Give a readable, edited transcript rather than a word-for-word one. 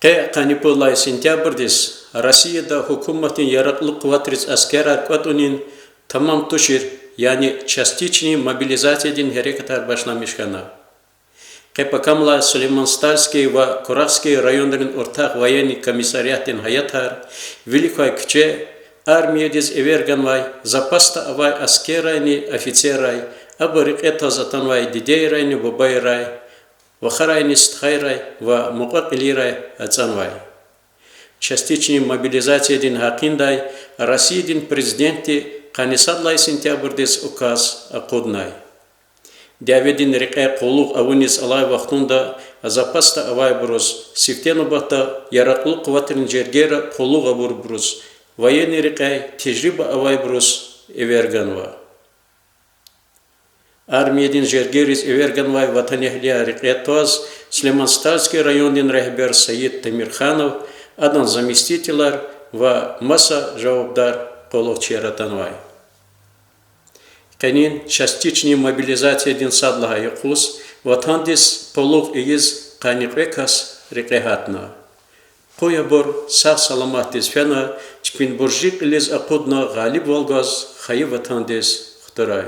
Канипулай сентябрьдис Россияда хукуматын яраклык кватрис аскер аркватунин тамам тушир, яни частичный мобилизациядин херекатар башламишкана. Покамла Сулейман-Стальский ва Курахский районların ортақ военный комиссариятын хаятар, великой кче, армиядиз эверганвай, запаста авай аскерайни офицерай, абарик этазатанвай дидейрайни бабайрай, вахарайни стхайрай, ва мукакилирай ацанвай. Частичный мобилизациядин хакиндай, Россиядин президенти Канисадлай сентябрьдис указ акуднай. Диаведин рекай қолуq авунис алай вақтунда запаста авай брус, сифтену бата яраклык кватрин жергера қолуq авур брус, военный рекай тежриба авай брус эверганва. Армиядин жергерис эверганвай ватанехлия рекайтуаз Сулейман-Стальский райондин рехбер Саид Тамирханов, адан заместителар ва маса жауабдар қолуq чератанвай. Канин частичный мобилизация дин садлага якус, ватандис полуг иез каниквекас рекехатна. Коя бор сах саламатис фена, чпин буржик илез акудна галиб волгаз хай ватандис хтарай.